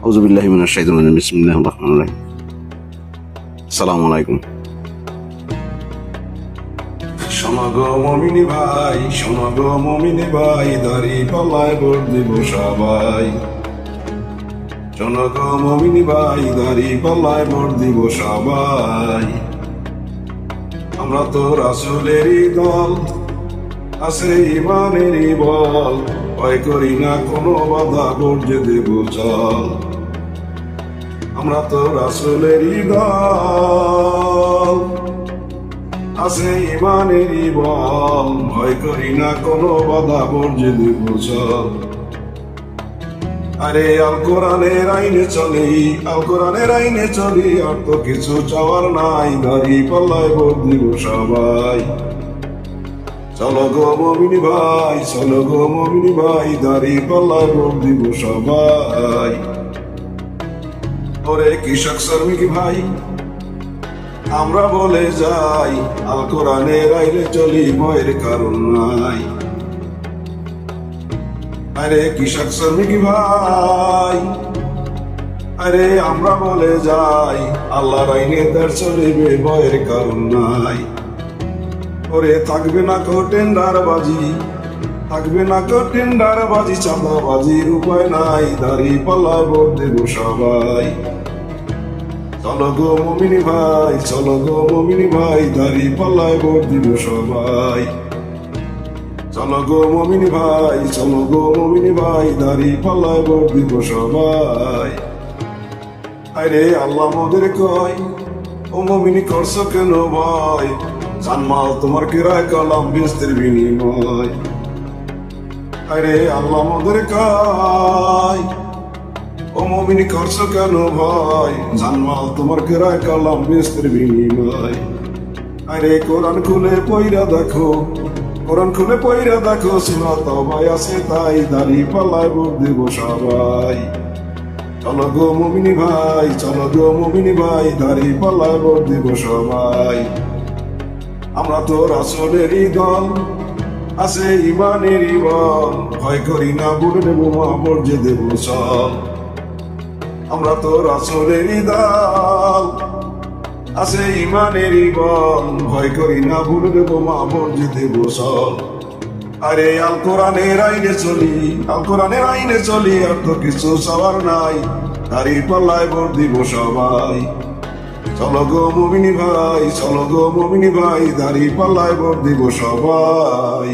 আউযুবিল্লাহি মিনাশ শাইতানির রাজিম। বিসমিল্লাহির রহমানির রহিম। আসসালামু আলাইকুম। শোনো মমিনী ভাই, শোনো মমিনী ভাই, দাড়ি পাল্লায় ভোট দিব সবাই। শোনো মমিনী ভাই, দাড়ি পাল্লায় ভোট দিব সবাই। আমরা তো রাসূলেরই দল, আছে ইমানেরই বল, ভয় করি না কোনো বাধা, ভোট যে দেব চল। আমরা তো রাসূলেরই দল, আছে ইমানেরই বল, ভয় করি না কোনো বাধা, ভোট যে দেব চল। আরে আল কোরআনের আইনে চলি, আল কোরআনের আইনে চলি, আর তো কিছু চাওয়ার নাই, দাড়ি পাল্লায় ভোট দিব সবাই। চলো গো মমিনী ভাই, চলো গো মমিনী ভাই, দাড়ি পাল্লায় ভোট দিব সবাই। ওরে কৃষক শ্রমিক ভাই, আমরা বলে যাই, আল কোরআনের আইনে চলি, ভয়ের কারণ নাই। আরে কৃষক শ্রমিক ভাই, আরে আমরা বলে যাই, আল্লাহর আইনে তার চলিবে, ভয়ের কারণ নাই। ওরে থাকবে না কো টেন্ডারবাজি, থাকবে না কো টেন্ডারবাজি, চাঁদাবাজির উপায় নাই, দাড়ি পাল্লায় ভোট দেব সবাই। চলো গো মমিনী ভাই, চলো গো মমিনী ভাই, দাড়ি পাল্লায় ভোট দিব সবাই। চলো গো মমিনী ভাই, চলো গো মমিনী ভাই, দাড়ি পাল্লায় ভোট দিব সবাই। আরে আল্লাহ মোদের কয়, ও মমিনী করছো কেন ভয়, জানমাল তোমার কিরায় কলাম বেস্তের বিনিময়। আরে আল্লাহ মোদের কয়, ও মমিনী করছো কেন ভয়, জানমাল তোমার কিরায় কলাম বেস্তের বিনিময়। আরে কোরআন খুলে পইরা দেখো, কোরআন খুলে পইরা দেখো, সূরা তাওবায় আছে তাই, দাড়ি পাল্লায় ভোট দেব সবাই। চলো গো মমিনী ভাই, চলো গো মমিনী ভাই, দাড়ি পাল্লায় ভোট দেব সবাই। আমরা তো রাসূলেরই দল, আছে ইমানেরই বল, ভয় করি না ভোট দেব মা, ভোট যে দেব চল। আমরা তো রাসূলেরই দল, আছে ইমানেরই বল, ভয় করি না ভোট দেব মা, ভোট যে দেব চল। আরে আল কোরআনের আইনে চলি, আল কোরআনের আইনে চলি, আর তো কিছু চাওয়ার নাই, দাড়ি পাল্লায় ভোট দিব সবাই। চলো গো মমিনী ভাই, চলো গো মমিনী ভাই, দাড়ি পাল্লায় ভোট দিব সবাই।